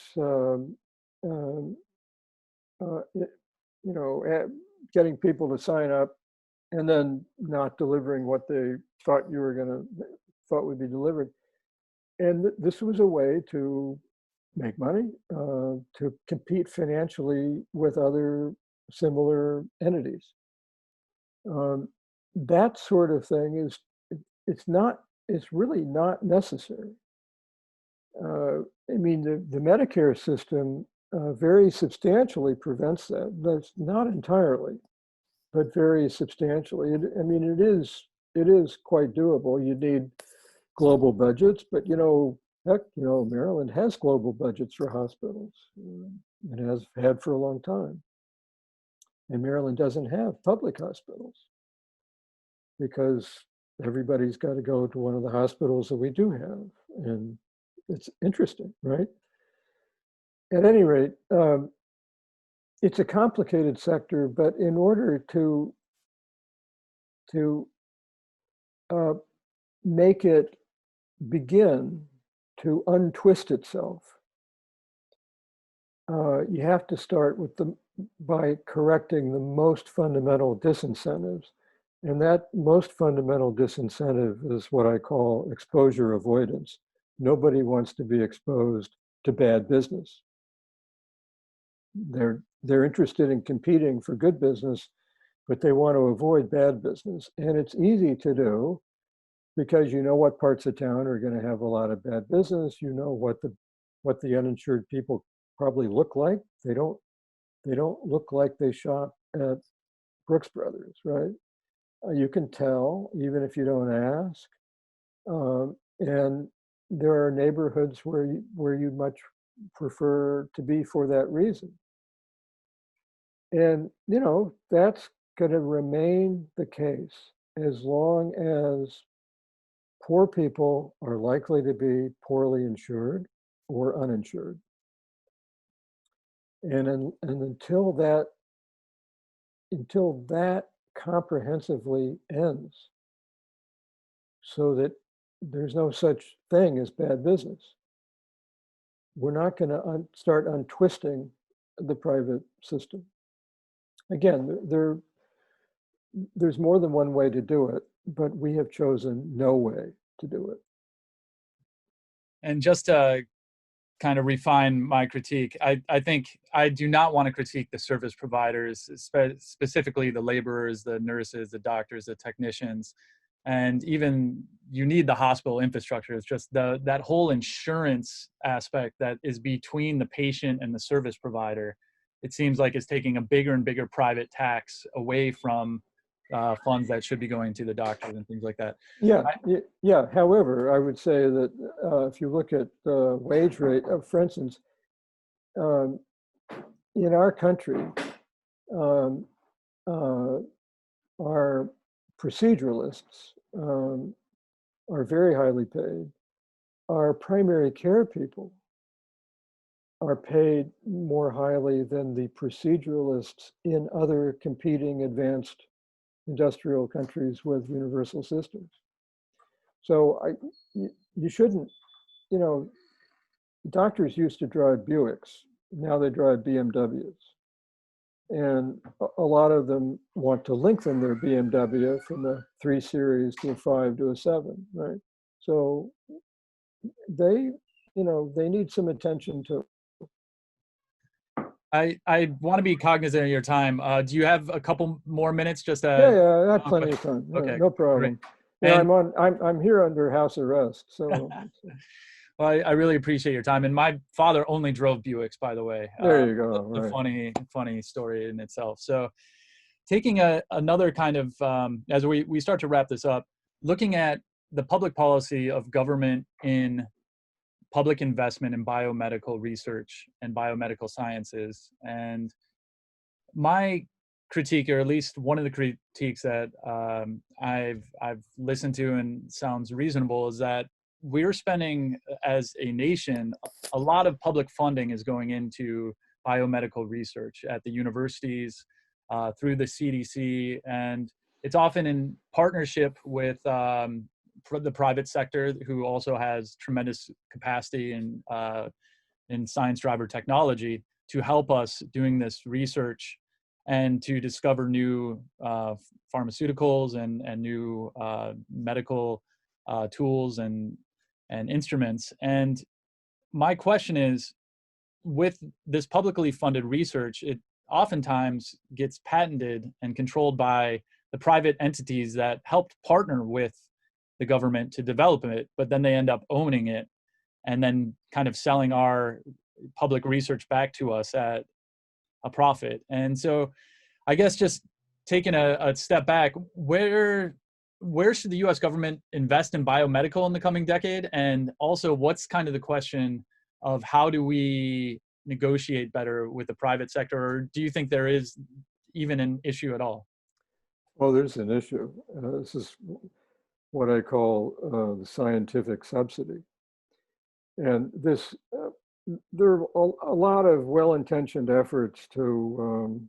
getting people to sign up and then not delivering what they thought would be delivered. And this was a way to make money, to compete financially with other similar entities. That sort of thing it's really not necessary. The Medicare system very substantially prevents that. That's not entirely, but very substantially. It is quite doable. You need global budgets, but Maryland has global budgets for hospitals. It has had for a long time. And Maryland doesn't have public hospitals because everybody's got to go to one of the hospitals that we do have. And it's interesting, right? At any rate, it's a complicated sector, but in order to make it begin to untwist itself, you have to start by correcting the most fundamental disincentives. And that most fundamental disincentive is what I call exposure avoidance. Nobody wants to be exposed to bad business. They're interested in competing for good business, but they want to avoid bad business. And it's easy to do because you know what parts of town are going to have a lot of bad business. You know what the uninsured people probably look like. They don't look like they shop at Brooks Brothers, right? You can tell even if you don't ask. And there are neighborhoods where you much prefer to be for that reason. And that's going to remain the case as long as poor people are likely to be poorly insured or uninsured. And until that comprehensively ends, so that there's no such thing as bad business, we're not going to start untwisting the private system. Again, there's more than one way to do it, but we have chosen no way to do it. And just to kind of refine my critique, I think I do not want to critique the service providers, specifically the laborers, the nurses, the doctors, the technicians, and even you need the hospital infrastructure. It's just that whole insurance aspect that is between the patient and the service provider. It seems like it's taking a bigger and bigger private tax away from funds that should be going to the doctors and things like that. Yeah. However, I would say that if you look at wage rate, for instance, in our country, our proceduralists are very highly paid. Our primary care people are paid more highly than the proceduralists in other competing advanced industrial countries with universal systems. So you shouldn't, doctors used to drive Buicks, now they drive BMWs. And a lot of them want to lengthen their BMW from a 3 Series to a 5 to a 7, right? So they need some attention too. I want to be cognizant of your time. Do you have a couple more minutes? Just yeah, I have plenty of time. Okay, no problem. Great. Yeah, I'm here under house arrest. So. Well, I really appreciate your time. And my father only drove Buicks, by the way. There you go. A funny story in itself. So, taking another kind of as we start to wrap this up, looking at the public policy of government in public investment in biomedical research and biomedical sciences. And my critique, or at least one of the critiques that I've listened to and sounds reasonable, is that we're spending, as a nation, a lot of public funding is going into biomedical research at the universities, through the CDC, and it's often in partnership with the private sector, who also has tremendous capacity in science driver technology to help us doing this research and to discover new pharmaceuticals and new medical tools and instruments. And my question is, with this publicly funded research, it oftentimes gets patented and controlled by the private entities that helped partner with the government to develop it, but then they end up owning it and then kind of selling our public research back to us at a profit. And so I guess just taking a step back, where should the US government invest in biomedical in the coming decade? And also, what's kind of the question of how do we negotiate better with the private sector? Or do you think there is even an issue at all? Well, there's an issue. This is what I call the scientific subsidy. And this, there are a lot of well-intentioned efforts to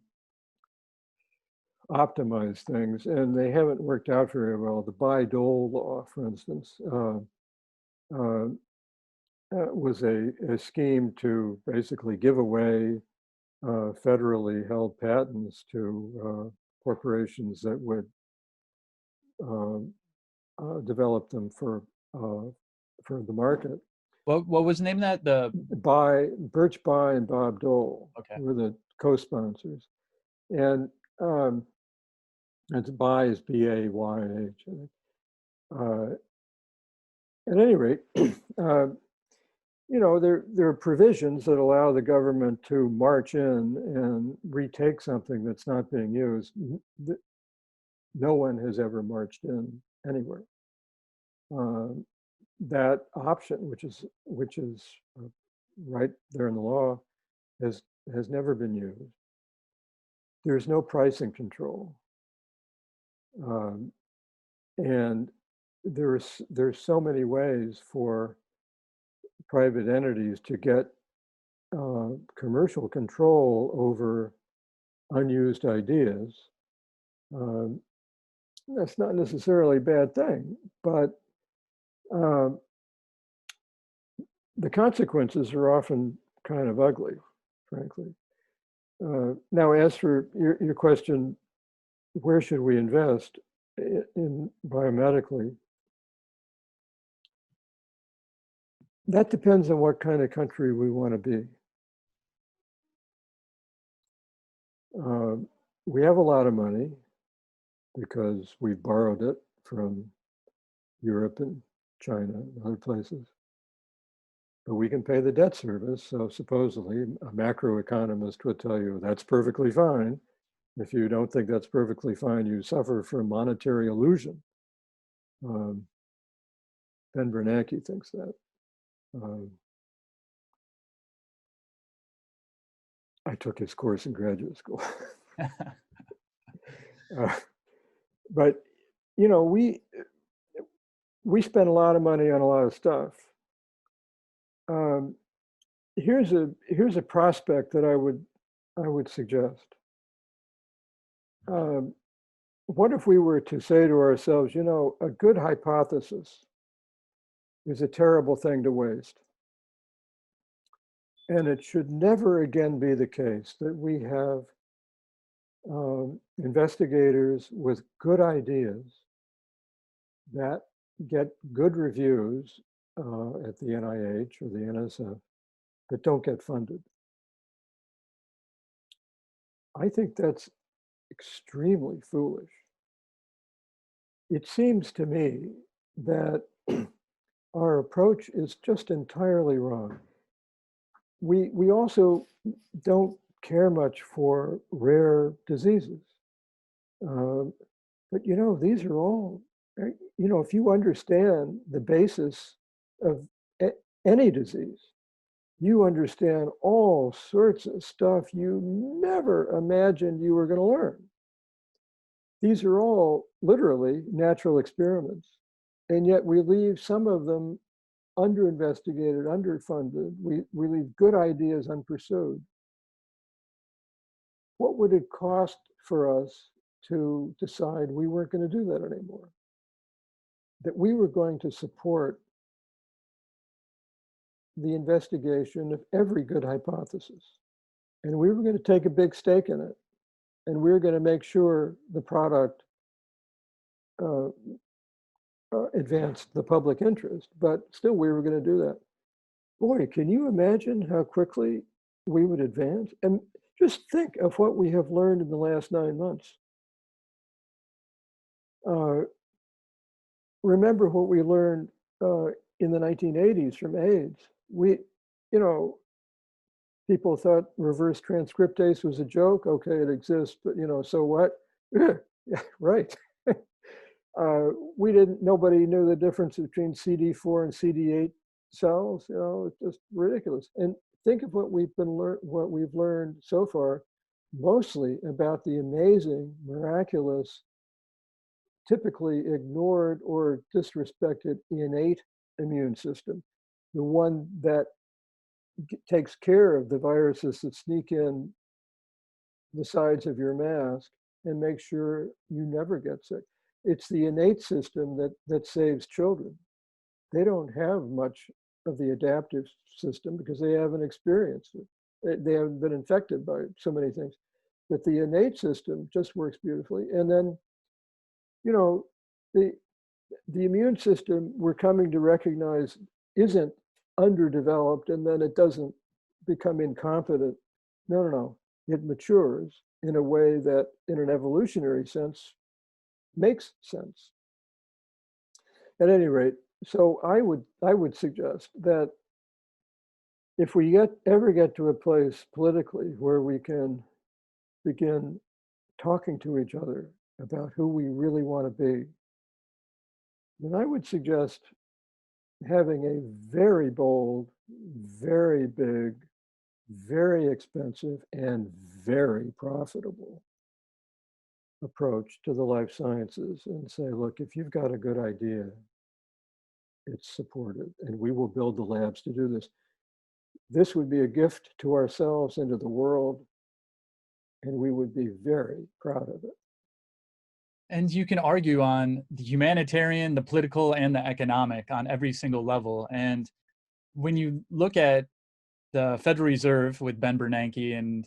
optimize things, and they haven't worked out very well. The Bayh-Dole law, for instance, was a scheme to basically give away federally held patents to corporations that would develop them for the market. What was the name of that? Birch Bayh and Bob Dole were the co-sponsors, and it's Bayh is B-A-Y-H. At any rate, there are provisions that allow the government to march in and retake something that's not being used. No one has ever marched in anywhere. That option, which is right there in the law, has never been used. There's no pricing control, and there's so many ways for private entities to get commercial control over unused ideas. That's not necessarily a bad thing, but the consequences are often kind of ugly, frankly. Now, as for your question, where should we invest in biomedically? That depends on what kind of country we want to be. We have a lot of money because we borrowed it from Europe and China and other places. But we can pay the debt service, so supposedly a macroeconomist would tell you that's perfectly fine. If you don't think that's perfectly fine, you suffer from monetary illusion. Ben Bernanke thinks that. I took his course in graduate school. But, we spend a lot of money on a lot of stuff. Here's a prospect that I would suggest. What if we were to say to ourselves, you know, a good hypothesis is a terrible thing to waste. And it should never again be the case that we have investigators with good ideas that get good reviews at the NIH or the NSF that don't get funded. I think that's extremely foolish. It seems to me that our approach is just entirely wrong. We also don't care much for rare diseases. But you know, these are all, you know, if you understand the basis of any disease, you understand all sorts of stuff you never imagined you were going to learn. These are all literally natural experiments, and yet we leave some of them under-investigated, underfunded. We leave good ideas unpursued. What would it cost for us to decide we weren't going to do that anymore? That we were going to support the investigation of every good hypothesis. And we were going to take a big stake in it. And we were going to make sure the product advanced the public interest. But still, we were going to do that. Boy, can you imagine how quickly we would advance? And just think of what we have learned in the last 9 months. Remember what we learned in the 1980s from AIDS. You know, people thought reverse transcriptase was a joke. Okay, it exists, but you know, so what? Yeah, right. Nobody knew the difference between CD4 and CD8 cells. You know, it's just ridiculous. And think of what we've learned so far, mostly about the amazing, miraculous, typically ignored or disrespected innate immune system, the one that takes care of the viruses that sneak in the sides of your mask and make sure you never get sick. It's the innate system that saves children. They don't have much of the adaptive system because they haven't experienced it. They haven't been infected by so many things. But the innate system just works beautifully. And then, you know, the immune system we're coming to recognize isn't underdeveloped and then it doesn't become incompetent. No. It matures in a way that, in an evolutionary sense, makes sense. At any rate, so I would suggest that if we ever get to a place politically where we can begin talking to each other about who we really want to be, then I would suggest having a very bold, very big, very expensive, and very profitable approach to the life sciences and say, look, if you've got a good idea, it's supported, and we will build the labs to do this. This would be a gift to ourselves and to the world, and we would be very proud of it. And you can argue on the humanitarian, the political, and the economic on every single level. And when you look at the Federal Reserve with Ben Bernanke and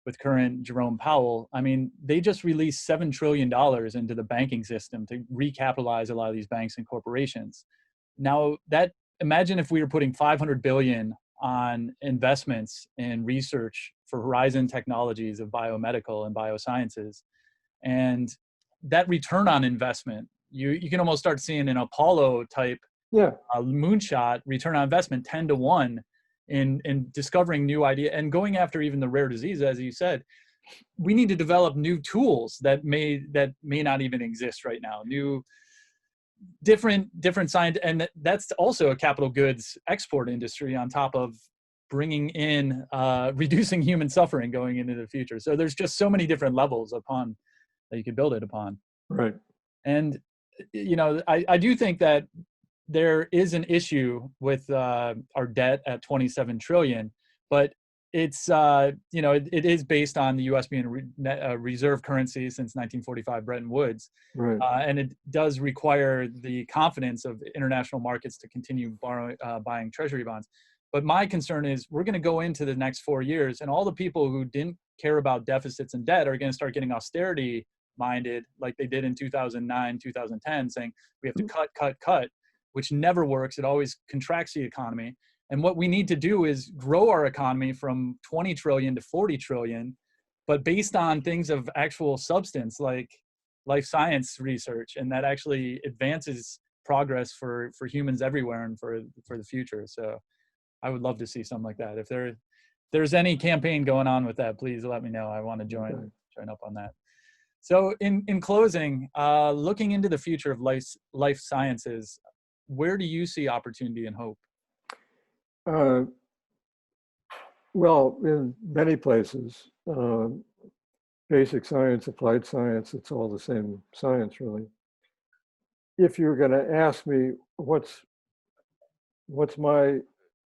with current Jerome Powell, I mean, they just released $7 trillion into the banking system to recapitalize a lot of these banks and corporations. Now, imagine if we were putting $500 billion on investments in research for horizon technologies of biomedical and biosciences. And that return on investment, you can almost start seeing an Apollo type moonshot return on investment 10 to 1 in discovering new ideas and going after even the rare disease, as you said. We need to develop new tools that may not even exist right now, new different science, and that's also a capital goods export industry on top of bringing in reducing human suffering going into the future. So there's just so many different levels upon that you could build it upon. Right. And you know, I do think that there is an issue with our debt at 27 trillion, but it's, it is based on the U.S. being a reserve currency since 1945 Bretton Woods. Right. And it does require the confidence of international markets to continue buying treasury bonds. But my concern is we're going to go into the next 4 years, and all the people who didn't care about deficits and debt are going to start getting austerity minded like they did in 2009, 2010, saying we have to cut, which never works. It always contracts the economy. And what we need to do is grow our economy from 20 trillion to 40 trillion, but based on things of actual substance like life science research, and that actually advances progress for humans everywhere and for the future. So I would love to see something like that. If there's any campaign going on with that, please let me know. I want to join up on that. So in closing, looking into the future of life sciences, where do you see opportunity and hope? Well, in many places, basic science, applied science, it's all the same science, really. If you're going to ask me what's my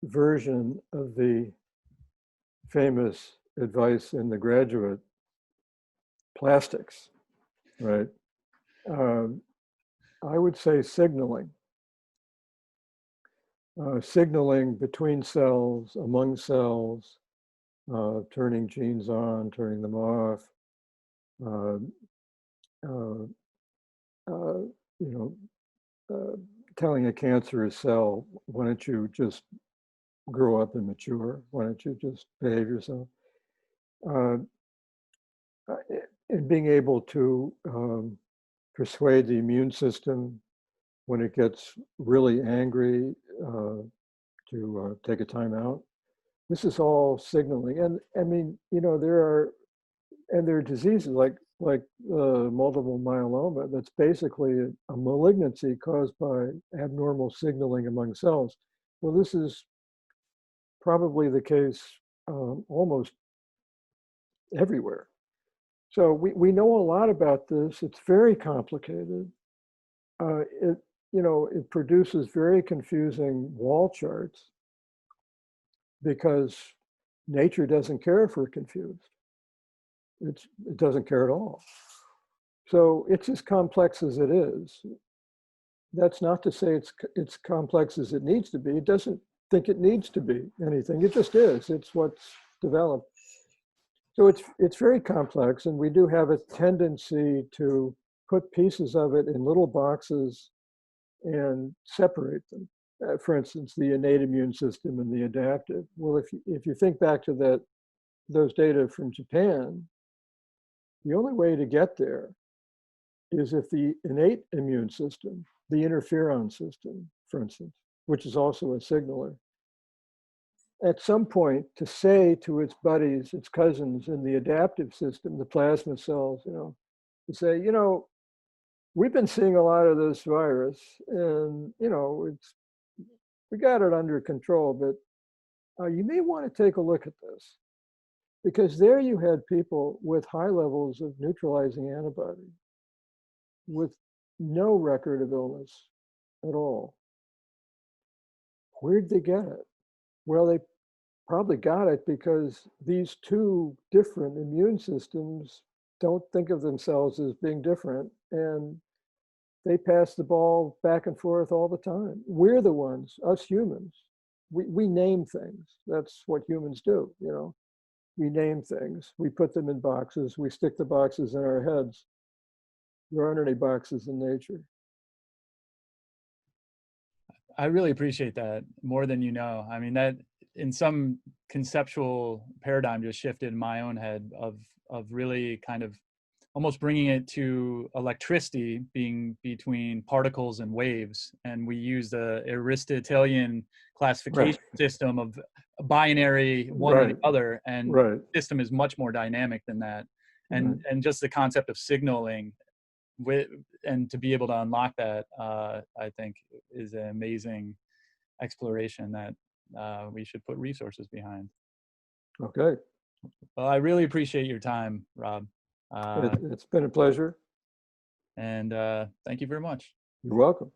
version of the famous advice in the graduate plastics, right? I would say signaling. Signaling between cells, among cells, turning genes on, turning them off, telling a cancerous cell, why don't you just grow up and mature? Why don't you just behave yourself? And being able to persuade the immune system when it gets really angry to take a time out. This is all signaling. And I mean, there are diseases like multiple myeloma that's basically a malignancy caused by abnormal signaling among cells. Well, this is probably the case almost everywhere. So we know a lot about this. It's very complicated. It produces very confusing wall charts because nature doesn't care if we're confused. It doesn't care at all. So it's as complex as it is. That's not to say it's complex as it needs to be. It doesn't think it needs to be anything. It just is. It's what's developed. So it's very complex, and we do have a tendency to put pieces of it in little boxes and separate them. For instance, the innate immune system and the adaptive. Well, if you think back to those data from Japan, the only way to get there is if the innate immune system, the interferon system, for instance, which is also a signaler, at some point to say to its buddies, its cousins in the adaptive system, the plasma cells, to say, we've been seeing a lot of this virus, and we got it under control, but you may want to take a look at this, because there you had people with high levels of neutralizing antibody, with no record of illness at all. Where'd they get it? Well, they probably got it because these two different immune systems don't think of themselves as being different, and they pass the ball back and forth all the time. We're the ones, us humans, we name things. That's what humans do, We name things, we put them in boxes, we stick the boxes in our heads. There aren't any boxes in nature. I really appreciate that more than you know. I mean, that in some conceptual paradigm just shifted in my own head of really kind of almost bringing it to electricity being between particles and waves. And we use the Aristotelian classification system of binary, one or the other, and the system is much more dynamic than that. And just the concept of signaling and to be able to unlock that, I think is an amazing exploration that we should put resources behind. Okay. Well, I really appreciate your time, Rob. It's been a pleasure. And thank you very much. You're welcome.